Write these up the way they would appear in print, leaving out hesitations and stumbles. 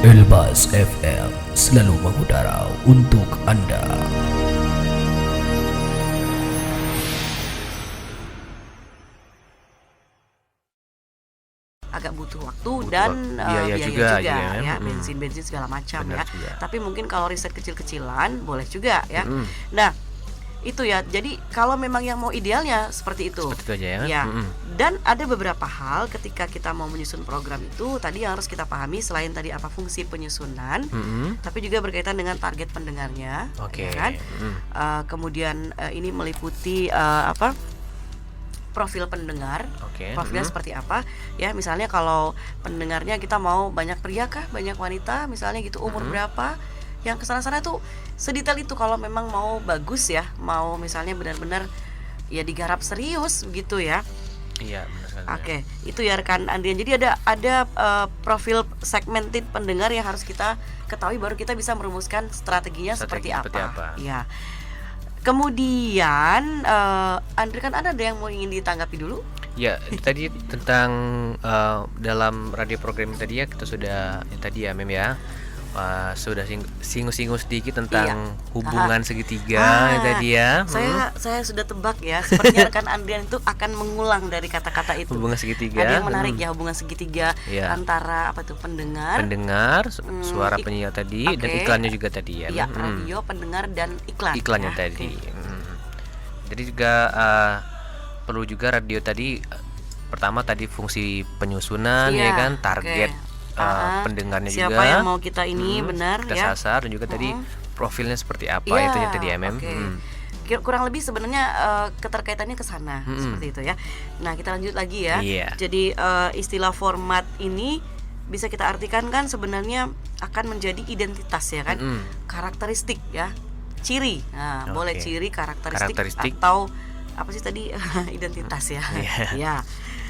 Elbas FM selalu mengudara untuk Anda. Agak butuh waktu dan biaya juga ya, bensin segala macam ya. Juga. Tapi mungkin kalau riset kecil-kecilan boleh juga ya. Nah, itu ya. Jadi kalau memang yang mau idealnya seperti itu. Seperti itu aja ya. Ya. Dan ada beberapa hal ketika kita mau menyusun program itu tadi yang harus kita pahami selain tadi apa fungsi penyusunan, tapi juga berkaitan dengan target pendengarnya, Oke. ya kan? Kemudian ini meliputi profil pendengar. Oke. Profilnya seperti apa? Ya, misalnya kalau pendengarnya kita mau banyak pria kah, banyak wanita, misalnya gitu, umur berapa? Yang kesana-sana tuh sedetail itu kalau memang mau bagus ya, mau misalnya benar-benar ya digarap serius gitu ya. Iya, benar sekali. Oke, itu ya rekan Andrian. Jadi ada profil segmented pendengar yang harus kita ketahui baru kita bisa merumuskan strateginya seperti apa. Ya. Kemudian Andri kan ada yang mau ingin ditanggapi dulu? Ya, tadi tentang dalam radio program tadi ya kita sudah yang tadi ya Mem ya. Sudah singgung-singgung sedikit tentang hubungan segitiga yang tadi ya. Saya sudah tebak ya, sepertinya rekan Andrian itu akan mengulang dari kata-kata itu. Hubungan segitiga. Ada yang menarik ya, hubungan segitiga antara pendengar, suara penyiar tadi dan iklannya juga tadi ya. Iya, radio, pendengar dan iklan. Iklannya tadi. Jadi juga perlu juga radio tadi pertama tadi fungsi penyusunan ya kan, target pendengarnya siapa juga. Siapa yang mau kita ini benar kita ya. sasar dan juga tadi profilnya seperti apa itu yang tadi MM. Kurang lebih sebenarnya keterkaitannya ke sana seperti itu ya. Nah, kita lanjut lagi ya. Jadi istilah format ini bisa kita artikan kan sebenarnya akan menjadi identitas ya kan. Karakteristik ya. Ciri. Nah, boleh ciri, karakteristik atau apa sih tadi identitas ya. Ya.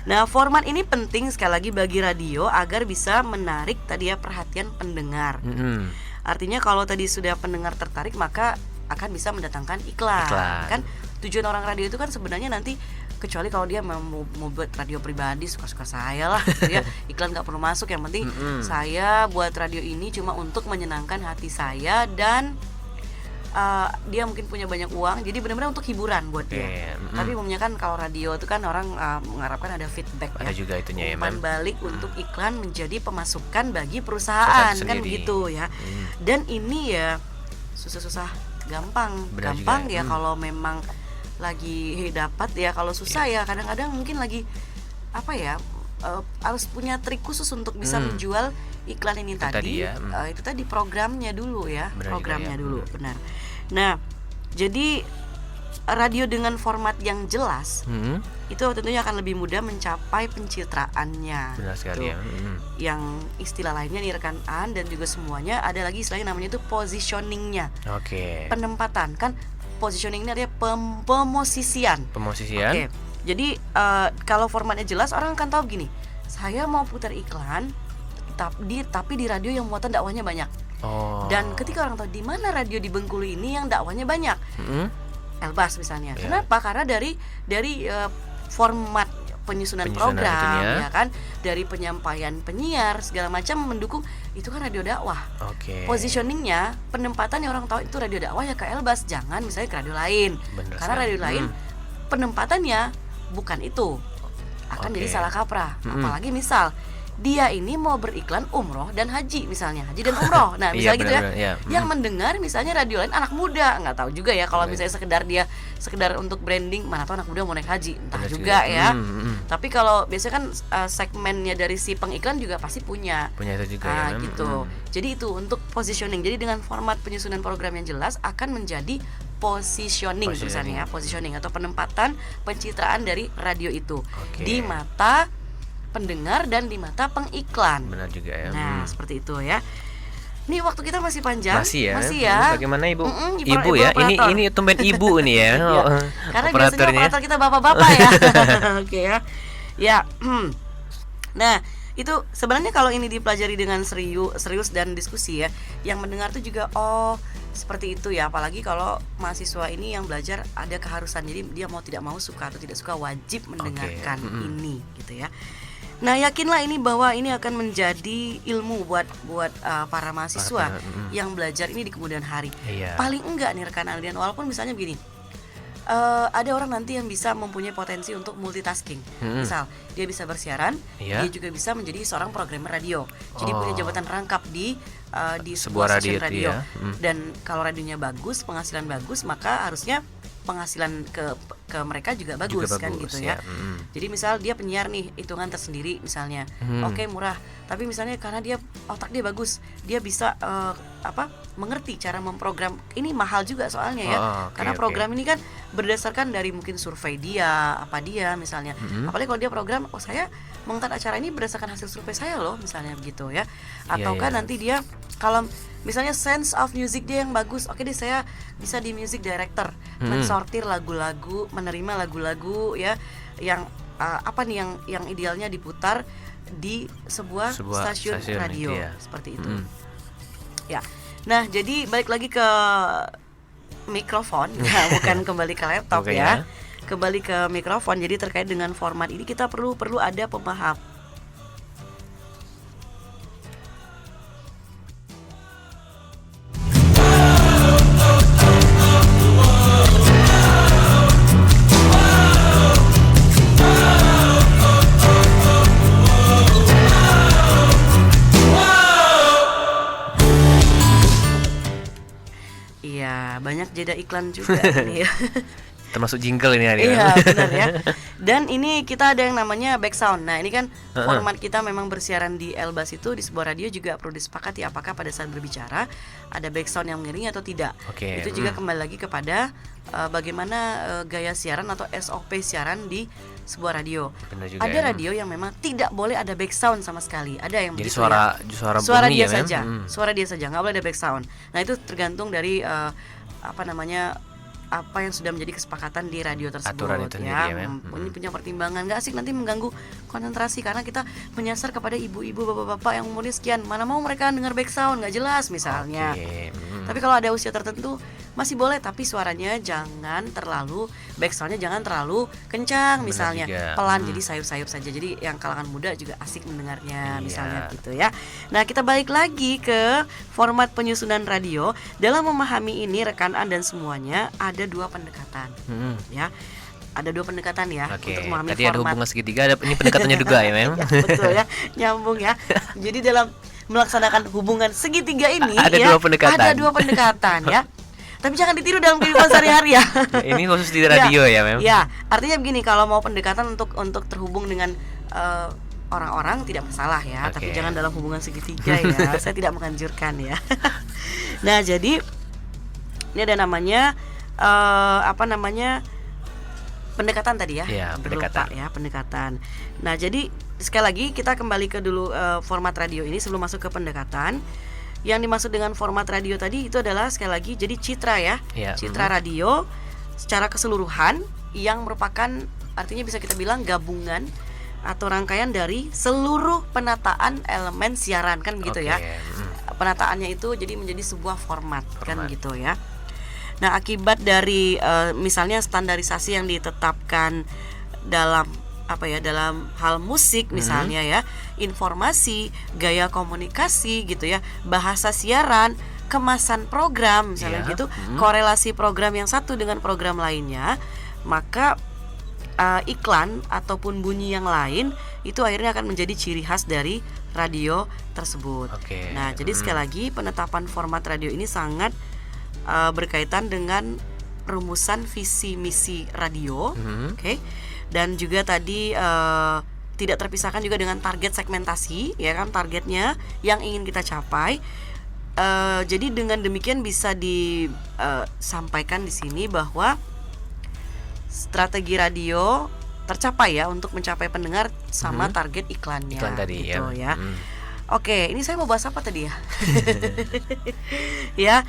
Nah, format ini penting sekali lagi bagi radio agar bisa menarik tadi ya perhatian pendengar. Artinya kalau tadi sudah pendengar tertarik maka akan bisa mendatangkan iklan. Kan tujuan orang radio itu kan sebenarnya nanti kecuali kalau dia mau buat radio pribadi suka-suka saya lah gitu ya. Iklan nggak perlu masuk, yang penting saya buat radio ini cuma untuk menyenangkan hati saya dan dia mungkin punya banyak uang, jadi benar-benar untuk hiburan buat dia. Tapi umumnya kan kalau radio itu kan orang mengharapkan ada feedback ada juga itunya ya, umpan balik untuk iklan menjadi pemasukan bagi perusahaan kan begitu ya. Dan ini ya susah-susah gampang ya kalau memang lagi dapat ya, kalau susah ya kadang-kadang mungkin lagi harus punya trik khusus untuk bisa menjual iklan ini tadi ya. Itu tadi programnya dulu ya. Benar. Nah, jadi radio dengan format yang jelas itu tentunya akan lebih mudah mencapai pencitraannya. Benar sekali ya. Yang istilah lainnya nih rekan An dan juga semuanya ada lagi istilahnya namanya itu positioningnya. Penempatan kan, positioning ini adalah pemosisian. Oke. Jadi kalau formatnya jelas orang akan tahu gini, saya mau putar iklan tapi di radio yang muatan dakwahnya banyak. Dan ketika orang tahu di mana radio di Bengkulu ini yang dakwahnya banyak, Elbas misalnya. Kenapa? Karena dari format penyusunan program ya kan, dari penyampaian penyiar segala macam mendukung itu kan radio dakwah. Positioningnya, penempatannya orang tahu itu radio dakwah ya ke Elbas, jangan misalnya ke radio lain. Karena radio lain penempatannya bukan itu, akan jadi salah kaprah. Apalagi misal dia ini mau beriklan umroh dan haji misalnya, haji dan umroh. Nah, misalnya gitu ya. Yang mendengar misalnya radio lain anak muda, nggak tahu juga ya kalau misalnya sekedar untuk branding, mana tahu anak muda mau naik haji, entah juga ya. Tapi kalau biasanya kan segmennya dari si pengiklan juga pasti punya itu juga ya. Gitu. Jadi itu untuk positioning. Jadi dengan format penyusunan program yang jelas akan menjadi positioning misalnya ya, positioning atau penempatan pencitraan dari radio itu di mata pendengar dan di mata pengiklan. Benar juga ya. Nah, seperti itu ya. Ini waktu kita masih panjang. Masih ya. Bagaimana Ibu? Ibu ya. Operator. Ini tumben Ibu nih ya. Karena biasanya operator kita bapak-bapak ya. Oke ya. Ya. Nah, itu sebenarnya kalau ini dipelajari dengan serius dan diskusi ya, yang mendengar tuh juga seperti itu ya. Apalagi kalau mahasiswa ini yang belajar ada keharusan, jadi dia mau tidak mau, suka atau tidak suka wajib mendengarkan ini gitu ya. Nah, yakinlah ini bahwa ini akan menjadi ilmu buat para mahasiswa yang belajar ini di kemudian hari. Paling enggak nih rekan Aldian, walaupun misalnya begini, ada orang nanti yang bisa mempunyai potensi untuk multitasking. Misal dia bisa bersiaran, dia juga bisa menjadi seorang programmer radio. Jadi punya jabatan rangkap di sebuah stasiun radio. Dan kalau radionya bagus, penghasilan bagus, maka harusnya penghasilan ke mereka juga bagus kan gitu ya. Jadi misal dia penyiar nih, hitungan tersendiri misalnya. Oke, murah. Tapi misalnya karena dia otak dia bagus, dia bisa mengerti cara memprogram. Ini mahal juga soalnya ya. Karena program ini kan berdasarkan dari mungkin survei dia, apa dia misalnya. Apalagi kalau dia program, saya mengangkat acara ini berdasarkan hasil survei saya loh, misalnya begitu ya. Ataukah nanti dia kalau misalnya sense of music dia yang bagus, oke deh saya bisa di music director, mensortir lagu-lagu, menerima lagu-lagu ya yang yang idealnya diputar di sebuah stasiun radio seperti itu. Ya. Nah, jadi balik lagi ke mikrofon, bukan kembali ke laptop ya. Kembali ke mikrofon. Jadi terkait dengan format ini kita perlu ada pemahaman. Banyak jeda iklan juga ini ya. Termasuk jingle ini hari. Iya, benar ya. Dan ini kita ada yang namanya back sound. Nah, ini kan format kita memang bersiaran di Elbas itu di sebuah radio juga perlu disepakati apakah pada saat berbicara ada back sound yang mengiringi atau tidak. Itu juga kembali lagi kepada bagaimana gaya siaran atau SOP siaran di sebuah radio. Ada radio yang memang tidak boleh ada back sound sama sekali. Ada yang jadi suara dia saja. Suara dia saja, nggak boleh ada back sound. Nah, itu tergantung dari apa yang sudah menjadi kesepakatan di radio tersebut. Aturan itu ya. Ini punya pertimbangan, nggak asik nanti mengganggu konsentrasi karena kita menyasar kepada ibu-ibu, bapak-bapak yang umurnya sekian, mana mau mereka dengar back sound nggak jelas misalnya. Tapi kalau ada usia tertentu masih boleh, tapi suaranya jangan terlalu, back soundnya jangan terlalu kencang misalnya, pelan jadi sayup-sayup saja. Jadi yang kalangan muda juga asik mendengarnya misalnya gitu ya. Nah, kita balik lagi ke format penyusunan radio. Dalam memahami ini rekan dan semuanya ada dua pendekatan ya. Ada dua pendekatan ya untuk memahami tadi format. Ada hubungan segitiga, ada ini pendekatannya juga ya memang. Ya, betul ya, nyambung ya. Jadi dalam melaksanakan hubungan segitiga ini ada dua pendekatan ya. Tapi jangan ditiru dalam kehidupan sehari-hari ya. Ini khusus di radio ya memang. Ya, artinya begini, kalau mau pendekatan untuk terhubung dengan orang-orang tidak masalah ya, tapi jangan dalam hubungan segitiga ya. Saya tidak menganjurkan ya. Nah, jadi ini ada namanya pendekatan tadi ya. Pendekatan. Nah, jadi sekali lagi kita kembali ke dulu format radio ini sebelum masuk ke pendekatan. Yang dimaksud dengan format radio tadi itu adalah sekali lagi jadi citra ya. Citra radio secara keseluruhan yang merupakan artinya bisa kita bilang gabungan atau rangkaian dari seluruh penataan elemen siaran kan begitu ya. Penataannya itu jadi menjadi sebuah format. Kan gitu ya. Nah, akibat dari misalnya standarisasi yang ditetapkan dalam dalam hal musik misalnya ya, informasi, gaya komunikasi gitu ya, bahasa siaran, kemasan program misalnya gitu, korelasi program yang satu dengan program lainnya, maka iklan ataupun bunyi yang lain itu akhirnya akan menjadi ciri khas dari radio tersebut. Nah, jadi sekali lagi penetapan format radio ini sangat berkaitan dengan rumusan visi misi radio. Dan juga tadi tidak terpisahkan juga dengan target segmentasi ya kan, targetnya yang ingin kita capai. Jadi dengan demikian bisa disampaikan di sini bahwa strategi radio tercapai ya untuk mencapai pendengar sama target iklannya. Iklan tadi gitu ya. Oke, ini saya mau bahas apa tadi ya? Ya,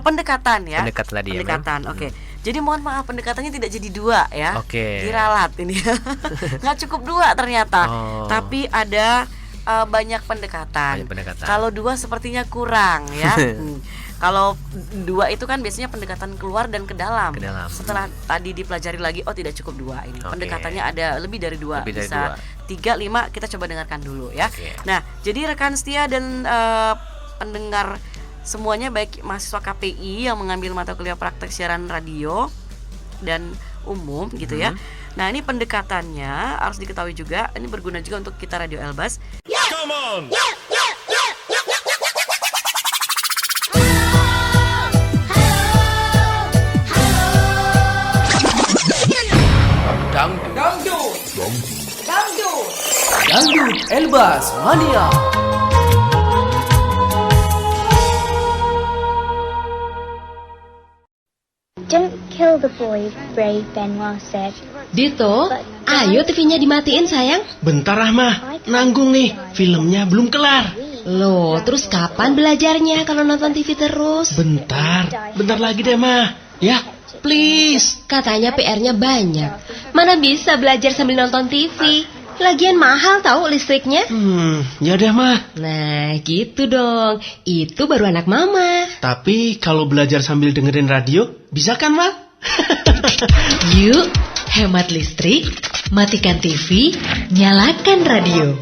pendekatan ya. Pendekatan. Oke. Jadi mohon maaf pendekatannya tidak jadi dua ya. Diralat ini. Nggak cukup dua ternyata. Tapi ada banyak pendekatan. Kalau dua sepertinya kurang ya. Kalau dua itu kan biasanya pendekatan keluar dan ke dalam. Setelah tadi dipelajari lagi, oh tidak cukup dua ini. Pendekatannya ada lebih dari dua, bisa 3, 5 kita coba dengarkan dulu ya. Nah, jadi rekan setia dan pendengar semuanya, baik mahasiswa KPI yang mengambil mata kuliah praktek siaran radio dan umum gitu ya. Nah, ini pendekatannya harus diketahui juga, ini berguna juga untuk kita Radio Elbas. Come on. Dangdut Elbas Mania. Don't kill the boy, Brave Benoit said. Dito, ayo TV-nya dimatiin sayang. Bentar Rahma, nanggung nih, filmnya belum kelar. Loh, terus kapan belajarnya kalau nonton TV terus? Bentar lagi deh Mah. Ya, please. Katanya PR-nya banyak. Mana bisa belajar sambil nonton TV? Lagian mahal tahu listriknya. Ya deh Mah. Nah, gitu dong. Itu baru anak mama. Tapi kalau belajar sambil dengerin radio, bisa kan Mah? Yuk, hemat listrik, matikan TV, nyalakan radio.